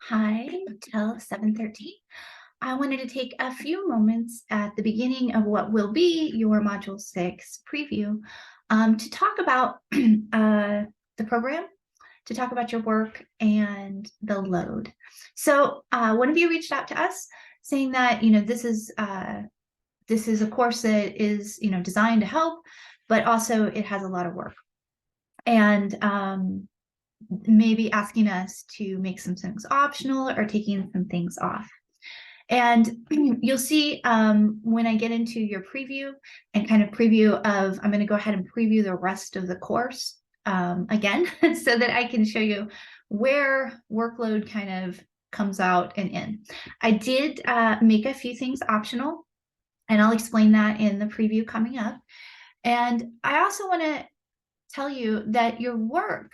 Hi, TEL 713. I wanted to take a few moments at the beginning of what will be your Module 6 preview to talk about the program, to talk about your work and the load. So one of you reached out to us saying that, this is a course that is, designed to help, but also it has a lot of work. And maybe asking us to make some things optional or taking some things off. And you'll see when I get into your preview and kind of preview of, I'm going to go ahead and preview the rest of the course again, so that I can show you where workload kind of comes out and in. I did make a few things optional, and I'll explain that in the preview coming up. And I also want to tell you that your work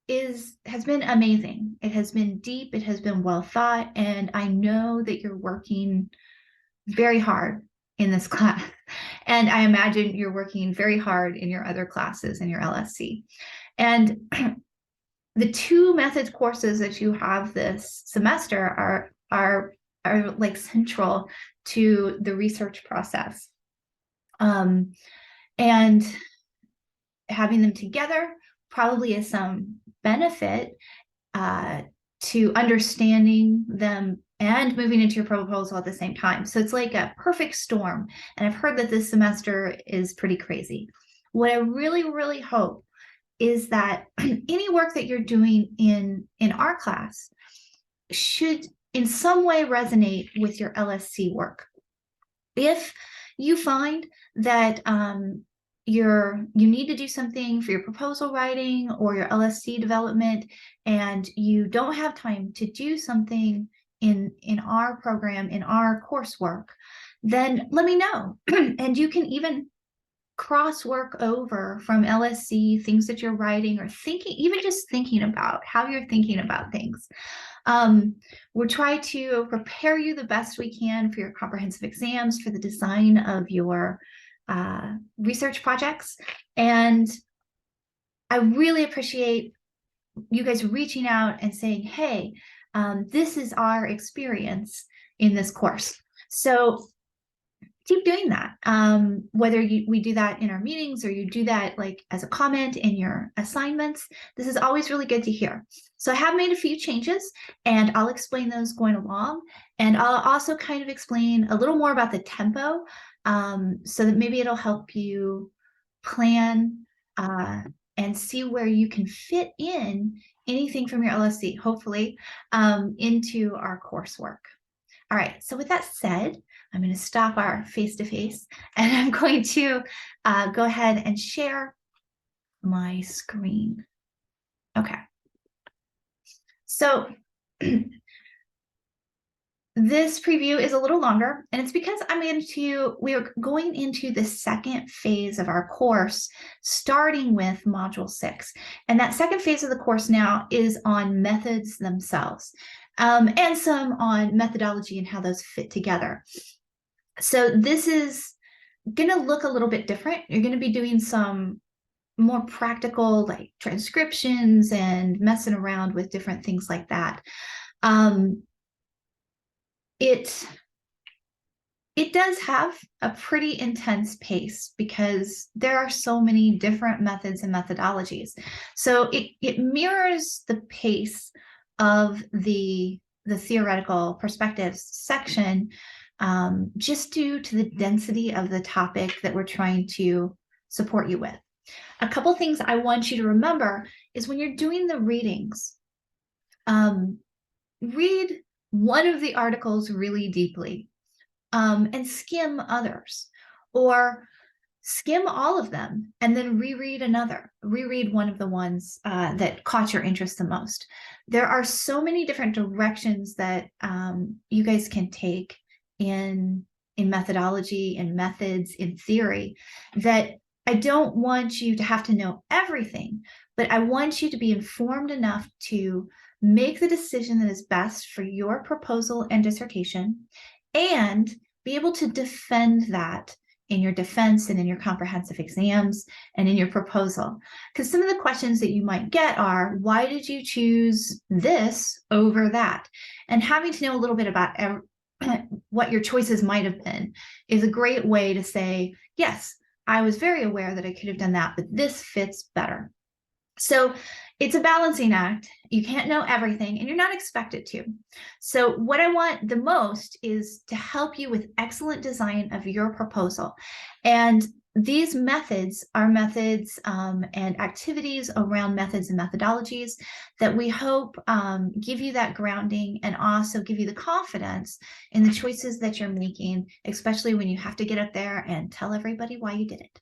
has been amazing. It has been deep, it has been well thought, and I know that you're working very hard in this class. And I imagine you're working very hard in your other classes in your LSC. And the two methods courses that you have this semester are like central to the research process. And having them together probably is some benefit to understanding them and moving into your proposal at the same time. So it's like a perfect storm. And I've heard that this semester is pretty crazy. What I really, really hope is that any work that you're doing in our class should in some way resonate with your LSC work. If you find that you need to do something for your proposal writing or your LSC development, and you don't have time to do something in our program, in our coursework, then let me know. And you can even cross work over from LSC, things that you're writing or thinking, even just thinking about how you're thinking about things. We'll try to prepare you the best we can for your comprehensive exams, for the design of your research projects. And I really appreciate you guys reaching out and saying, hey, this is our experience in this course. So keep doing that. Whether we do that in our meetings or you do that like as a comment in your assignments, this is always really good to hear. So I have made a few changes and I'll explain those going along. And I'll also kind of explain a little more about the tempo so that maybe it'll help you plan and see where you can fit in anything from your LSC, hopefully, into our coursework. All right, so with that said, I'm going to stop our face-to-face and I'm going to go ahead and share my screen. Okay. So this preview is a little longer, and it's because we're going into the second phase of our course, starting with Module 6. And that second phase of the course now is on methods themselves, and some on methodology and how those fit together. So this is going to look a little bit different. You're going to be doing some more practical, like transcriptions and messing around with different things like that. It does have a pretty intense pace because there are so many different methods and methodologies. So it mirrors the pace of the theoretical perspectives section, just due to the density of the topic that we're trying to support you with. A couple things I want you to remember is when you're doing the readings, read one of the articles really deeply and skim others, or skim all of them and then reread one of the ones that caught your interest the most. There are so many different directions that you guys can take in methodology and methods in theory that I don't want you to have to know everything, but I want you to be informed enough to make the decision that is best for your proposal and dissertation and be able to defend that in your defense and in your comprehensive exams and in your proposal. Because some of the questions that you might get are, why did you choose this over that? And having to know a little bit about what your choices might have been is a great way to say, yes, I was very aware that I could have done that, but this fits better. So it's a balancing act. You can't know everything, and you're not expected to. So what I want the most is to help you with excellent design of your proposal. And these methods are methods and activities around methods and methodologies that we hope give you that grounding and also give you the confidence in the choices that you're making, especially when you have to get up there and tell everybody why you did it.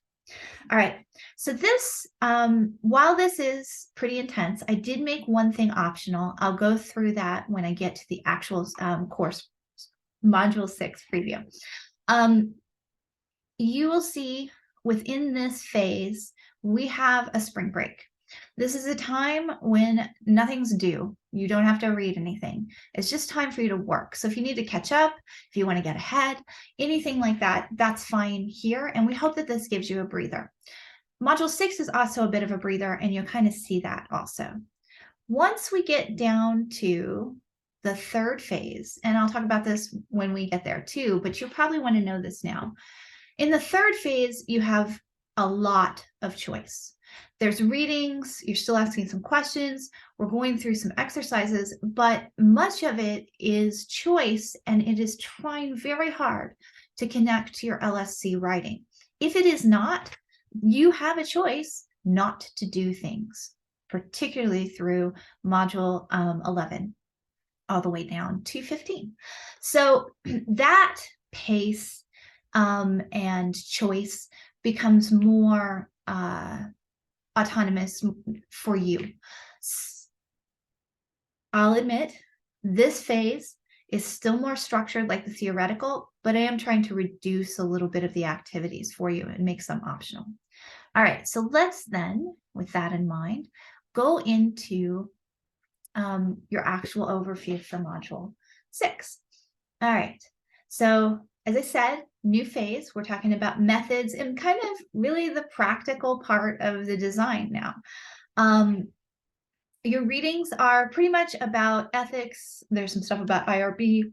All right, so this, while this is pretty intense, I did make one thing optional. I'll go through that when I get to the actual course, Module 6 preview. You will see within this phase, we have a spring break. This is a time when nothing's due. You don't have to read anything. It's just time for you to work. So if you need to catch up, if you want to get ahead, anything like that, that's fine here. And we hope that this gives you a breather. Module 6 is also a bit of a breather, and you'll kind of see that also. Once we get down to the third phase, and I'll talk about this when we get there too, but you'll probably want to know this now. In the third phase, you have a lot of choice. There's readings, you're still asking some questions, we're going through some exercises, but much of it is choice, and it is trying very hard to connect to your LSC writing. If it is not, you have a choice not to do things, particularly through module 11, all the way down to 15. So that pace and choice becomes more autonomous for you. I'll admit, this phase is still more structured like the theoretical, but I am trying to reduce a little bit of the activities for you and make some optional. All right, so let's then, with that in mind, go into your actual overview for Module 6. All right, so as I said, new phase, we're talking about methods and kind of really the practical part of the design now. Your readings are pretty much about ethics. There's some stuff about IRB.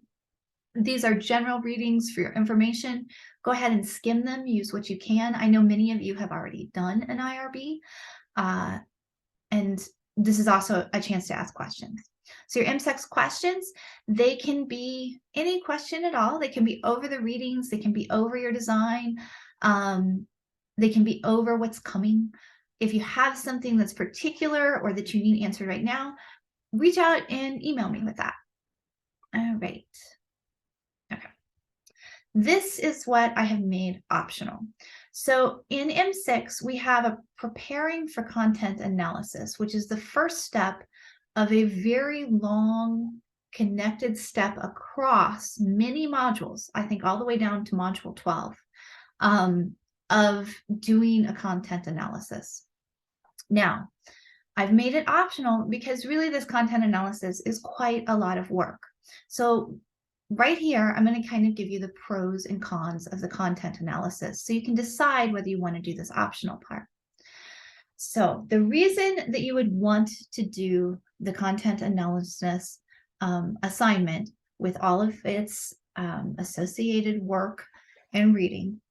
These are general readings for your information. Go ahead and skim them, use what you can. I know many of you have already done an IRB, and this is also a chance to ask questions. So your MSEX questions, they can be any question at all. They can be over the readings, they can be over your design, they can be over what's coming. If you have something that's particular or that you need answered right now, reach out and email me with that. All right. Okay. This is what I have made optional. So in M6, we have a preparing for content analysis, which is the first step of a very long connected step across many modules, I think all the way down to module 12, of doing a content analysis. Now, I've made it optional because really this content analysis is quite a lot of work. So right here, I'm going to kind of give you the pros and cons of the content analysis so you can decide whether you want to do this optional part. So the reason that you would want to do the content analysis assignment with all of its associated work and reading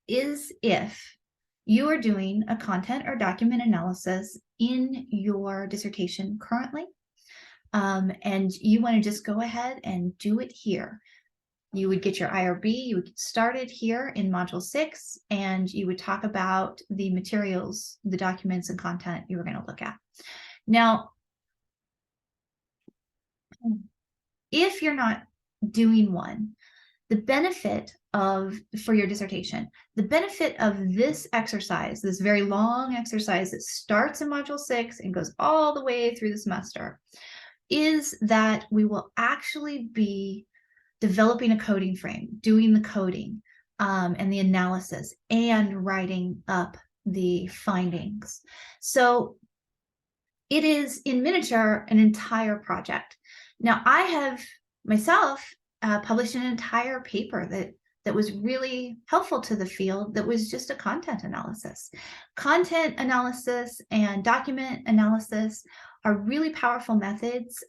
is if you are doing a content or document analysis in your dissertation currently, and you want to just go ahead and do it here. You would get your IRB, you would get started here in Module 6, and you would talk about the materials, the documents and content you were going to look at. Now, if you're not doing one, the benefit for your dissertation, the benefit of this exercise, this very long exercise that starts in Module 6 and goes all the way through the semester, is that we will actually be developing a coding frame, doing the coding and the analysis, and writing up the findings. So it is in miniature an entire project. Now, I have myself published an entire paper that that was really helpful to the field that was just a content analysis. Content analysis and document analysis are really powerful methods,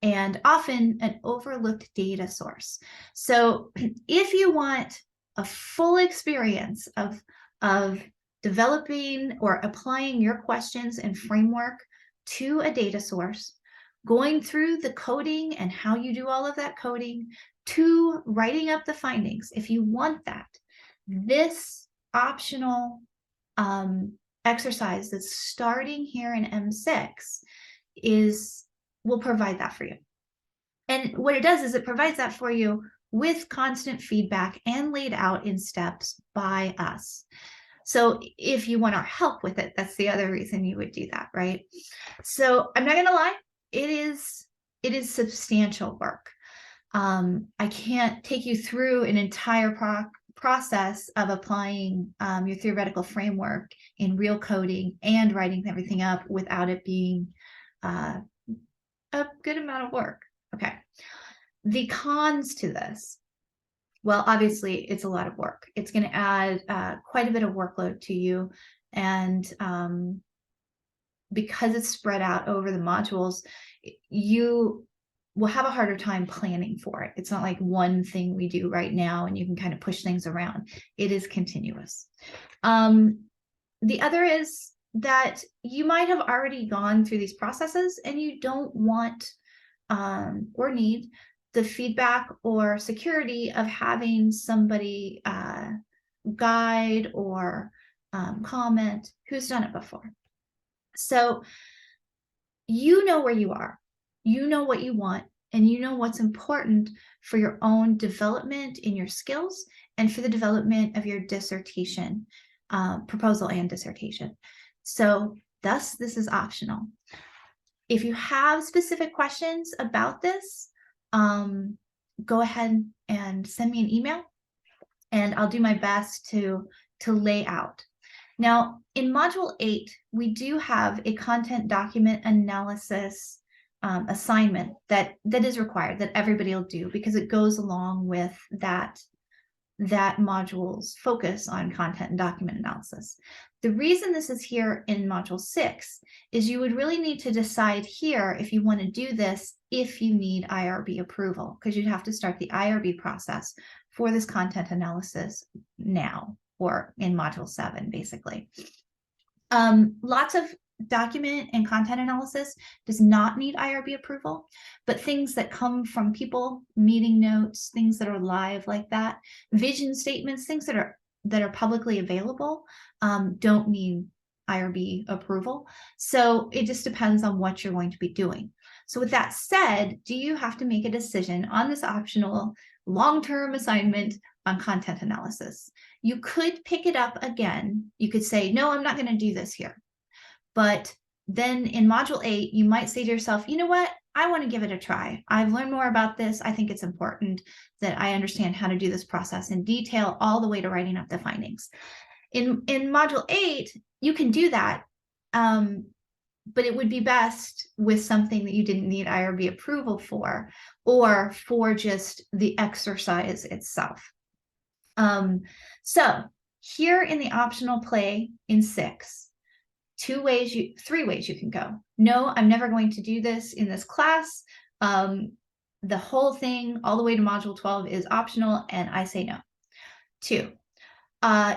and often an overlooked data source. So if you want a full experience of developing or applying your questions and framework to a data source, going through the coding and how you do all of that coding to writing up the findings, if you want that, this optional exercise that's starting here in M6 will provide that for you. And what it does is it provides that for you with constant feedback and laid out in steps by us. So if you want our help with it, that's the other reason you would do that, right? So I'm not going to lie, it is substantial work. I can't take you through an entire process of applying your theoretical framework in real coding and writing everything up without it being a good amount of work. Okay. The cons to this, well, obviously it's a lot of work. It's going to add quite a bit of workload to you. And because it's spread out over the modules, you will have a harder time planning for it. It's not like one thing we do right now and you can kind of push things around. It is continuous. The other is that you might have already gone through these processes and you don't want or need the feedback or security of having somebody guide or comment who's done it before. So you know where you are, you know what you want, and you know what's important for your own development in your skills and for the development of your dissertation, proposal and dissertation. So thus, this is optional. If you have specific questions about this, go ahead and send me an email and I'll do my best to lay out. Now, in Module 8, we do have a content document analysis assignment that is required, that everybody will do because it goes along with that module's focus on content and document analysis. The reason this is here in Module 6 is you would really need to decide here if you want to do this if you need IRB approval, because you'd have to start the IRB process for this content analysis now, or in Module 7, basically. Lots of document and content analysis does not need IRB approval, but things that come from people, meeting notes, things that are live like that, vision statements, things that are publicly available, don't need IRB approval. So it just depends on what you're going to be doing. So with that said, do you have to make a decision on this optional long-term assignment on content analysis? You could pick it up again. You could say, no, I'm not going to do this here. But then in Module 8, you might say to yourself, you know what? I want to give it a try. I've learned more about this. I think it's important that I understand how to do this process in detail all the way to writing up the findings. In Module 8, you can do that, but it would be best with something that you didn't need IRB approval for, or for just the exercise itself. So here in the optional play in 6, 3 ways you can go. No, I'm never going to do this in this class. The whole thing all the way to Module 12 is optional, and I say no. 2,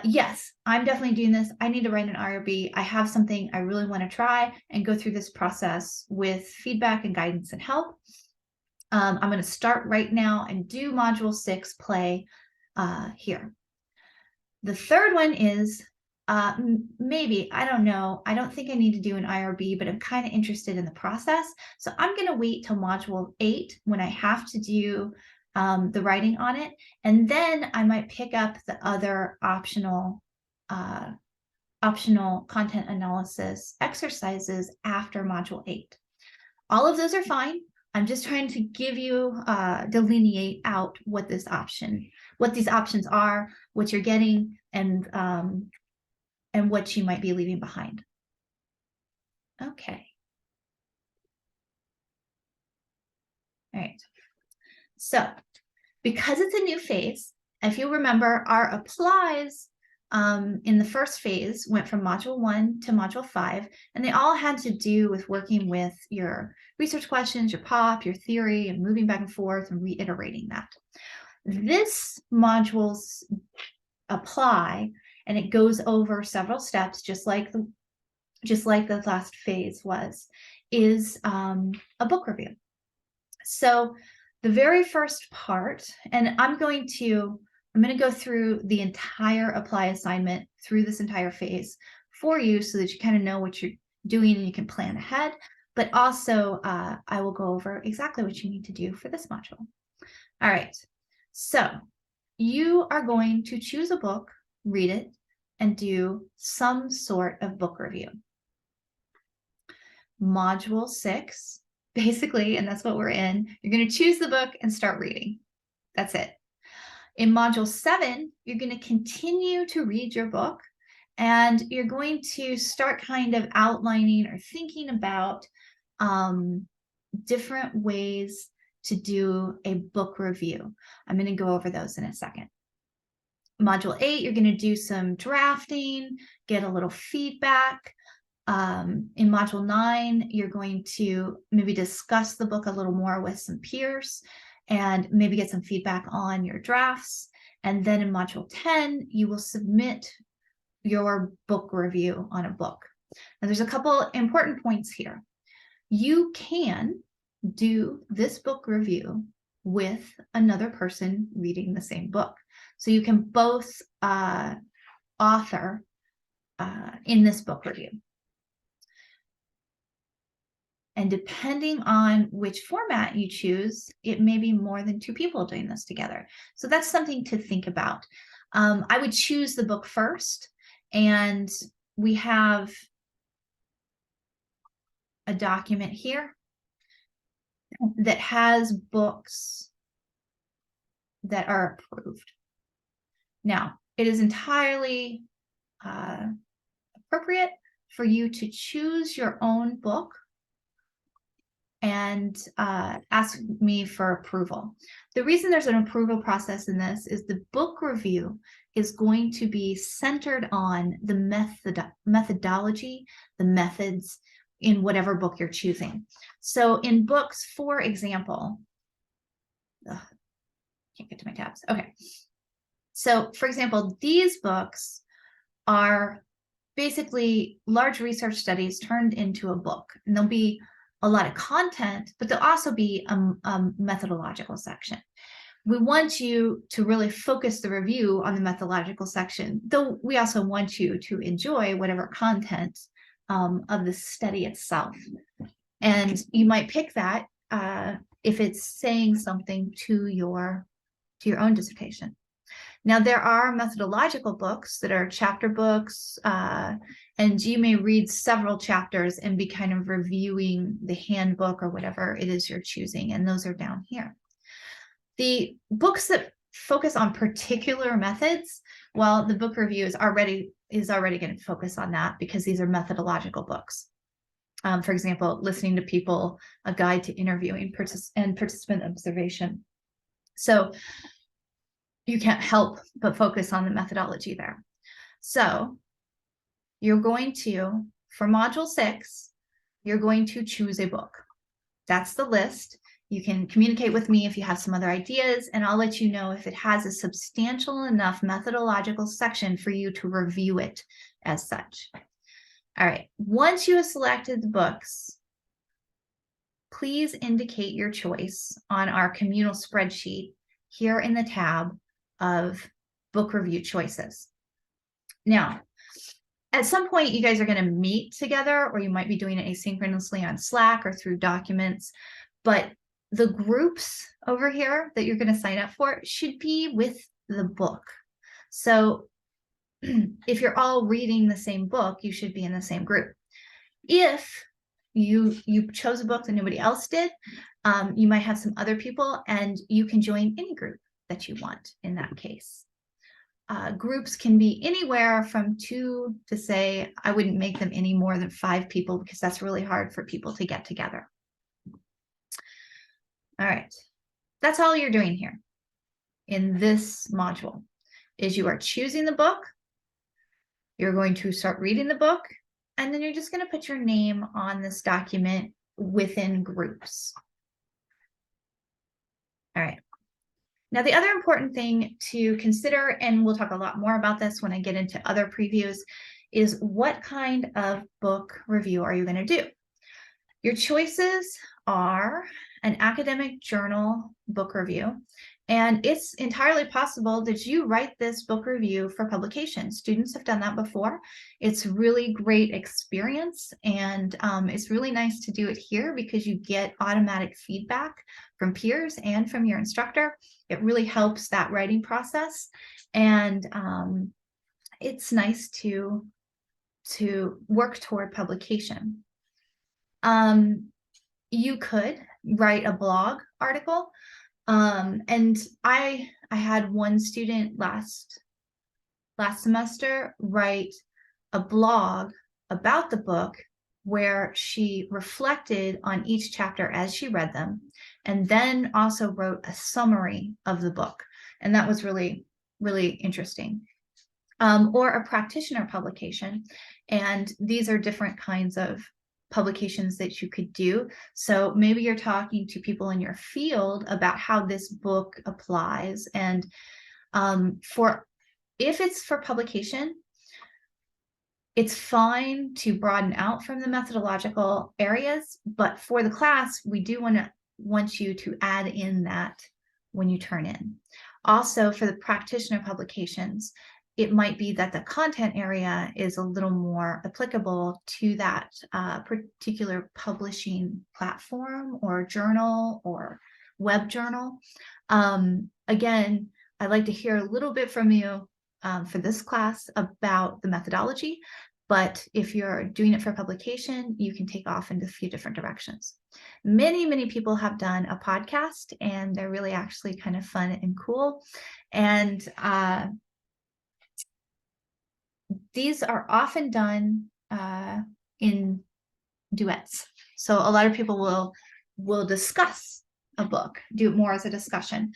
yes, I'm definitely doing this. I need to write an IRB. I have something I really want to try and go through this process with feedback and guidance and help. I'm going to start right now and do Module 6 play here. The third one is maybe, I don't know. I don't think I need to do an IRB, but I'm kind of interested in the process. So I'm going to wait till Module 8 when I have to do the writing on it. And then I might pick up the other optional content analysis exercises after Module 8. All of those are fine. I'm just trying to give you, delineate out what these options are, what you're getting, and what you might be leaving behind. Okay. All right. So because it's a new phase If you remember, our applies in the first phase went from module 1 to module 5, and they all had to do with working with your research questions, your POP, your theory, and moving back and forth and reiterating that. This module's apply, and it goes over several steps, just like the last phase was, is a book review. So the very first part, and I'm going to go through the entire apply assignment through this entire phase for you so that you kind of know what you're doing and you can plan ahead. But also, I will go over exactly what you need to do for this module. All right. So you are going to choose a book, read it, and do some sort of book review. Module 6, basically, and that's what we're in, you're going to choose the book and start reading. That's it. In module 7, you're going to continue to read your book, and you're going to start kind of outlining or thinking about different ways to do a book review. I'm going to go over those in a second. Module 8, you're going to do some drafting, get a little feedback. In module 9, you're going to maybe discuss the book a little more with some peers and maybe get some feedback on your drafts. And then in module 10, you will submit your book review on a book. Now, there's a couple important points here. You can do this book review with another person reading the same book. So you can both author in this book review. And depending on which format you choose, it may be more than 2 people doing this together. So that's something to think about. I would choose the book first, and we have a document here that has books that are approved. Now, it is entirely appropriate for you to choose your own book and ask me for approval. The reason there's an approval process in this is the book review is going to be centered on the methodology, the methods in whatever book you're choosing. So in books, for example, can't get to my tabs. Okay. So for example, these books are basically large research studies turned into a book, and there'll be a lot of content, but there'll also be a methodological section. We want you to really focus the review on the methodological section, though we also want you to enjoy whatever content of the study itself. And you might pick that if it's saying something to your own dissertation. Now, there are methodological books that are chapter books, and you may read several chapters and be kind of reviewing the handbook or whatever it is you're choosing, and those are down here. The books that focus on particular methods, well, the book review is already going to focus on that because these are methodological books. For example, Listening to People, A Guide to Interviewing and Participant Observation. So you can't help but focus on the methodology there. So you're going to, for module 6, you're going to choose a book. That's the list. You can communicate with me if you have some other ideas, and I'll let you know if it has a substantial enough methodological section for you to review it as such. All right, once you have selected the books, please indicate your choice on our communal spreadsheet here in the tab of book review choices. Now, at some point, you guys are going to meet together, or you might be doing it asynchronously on Slack or through documents, but the groups over here that you're going to sign up for should be with the book. So if you're all reading the same book, you should be in the same group. If you chose a book that nobody else did, you might have some other people, and you can join any group that you want in that case. Groups can be anywhere from 2 to, say, I wouldn't make them any more than 5 people because that's really hard for people to get together. All right, that's all you're doing here. in this module is you are choosing the book, you're going to start reading the book, and then you're just going to put your name on this document within groups. All right. Now, the other important thing to consider, and we'll talk a lot more about this when I get into other previews, is what kind of book review are you going to do? Your choices are an academic journal book review, and it's entirely possible that you write this book review for publication. Students have done that before. It's really great experience, and it's really nice to do it here because you get automatic feedback from peers and from your instructor. It really helps that writing process, and it's nice to work toward publication. You could write a blog article. And I had one student last semester write a blog about the book where she reflected on each chapter as she read them, and then also wrote a summary of the book. And that was really, really interesting. Or a practitioner publication. And these are different kinds of publications that you could do. So maybe you're talking to people in your field about how this book applies. And if it's for publication, it's fine to broaden out from the methodological areas, but for the class, we do want you to add in that when you turn in. Also, for the practitioner publications, it might be that the content area is a little more applicable to that particular publishing platform or journal or web journal. Again, I'd like to hear a little bit from you for this class about the methodology, but if you're doing it for publication, you can take off into a few different directions. Many, many people have done a podcast, and they're really actually kind of fun and cool. And these are often done in duets. So a lot of people will discuss a book, do it more as a discussion.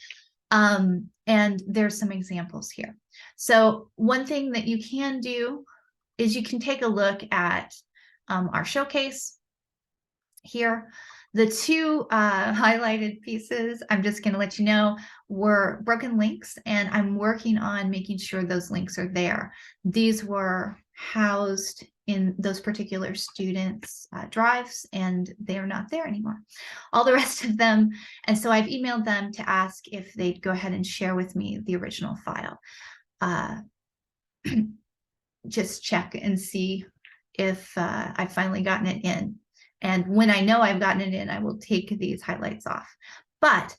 And there's some examples here. So one thing that you can do is you can take a look at our showcase here. The two highlighted pieces, I'm just going to let you know, were broken links, and I'm working on making sure those links are there. These were housed in those particular students' drives, and they are not there anymore. All the rest of them, and so I've emailed them to ask if they'd go ahead and share with me the original file. Just check and see if I've finally gotten it in. And when I know I've gotten it in, I will take these highlights off. But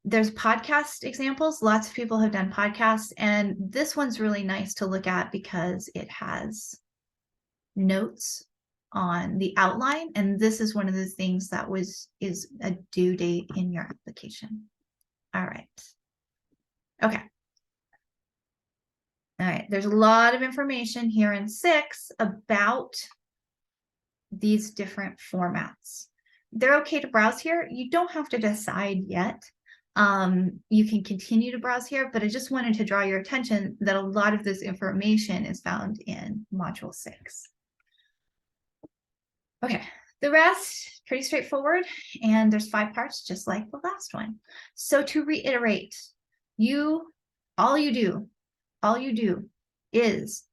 there's podcast examples. Lots of people have done podcasts, and this one's really nice to look at because it has notes on the outline. And this is one of the things that is a due date in your application. All right. Okay. All right. There's a lot of information here in 6 about these different formats. They're okay to browse here. You don't have to decide yet. You can continue to browse here, but I just wanted to draw your attention that a lot of this information is found in Module 6. Okay, the rest, pretty straightforward, and there's 5 parts, just like the last one. So to reiterate, all you do is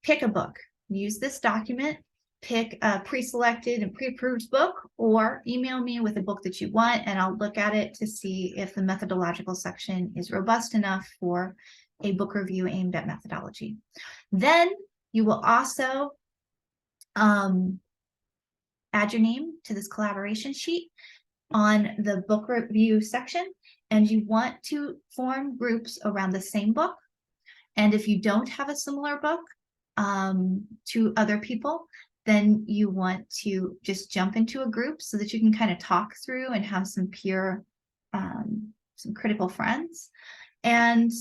pick a book, use this document, pick a pre-selected and pre-approved book, or email me with a book that you want, and I'll look at it to see if the methodological section is robust enough for a book review aimed at methodology. Then you will also add your name to this collaboration sheet on the book review section, and you want to form groups around the same book. And if you don't have a similar book to other people, then you want to just jump into a group so that you can kind of talk through and have some peer, some critical friends. And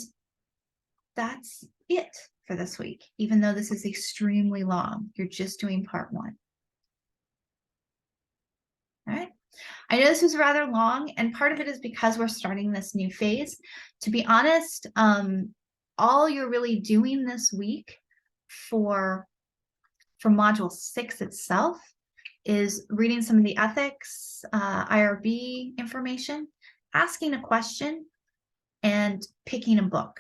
that's it for this week, even though this is extremely long. You're just doing part 1. All right. I know this was rather long, and part of it is because we're starting this new phase. To be honest, all you're really doing this week for module 6 itself is reading some of the ethics, IRB information, asking a question, and picking a book.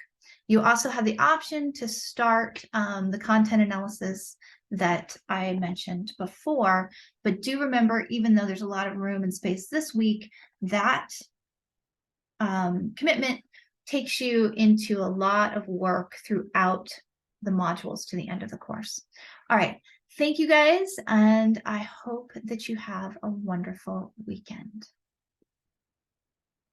You also have the option to start the content analysis that I mentioned before, but do remember, even though there's a lot of room and space this week, that commitment takes you into a lot of work throughout the modules to the end of the course. All right, thank you guys, and I hope that you have a wonderful weekend.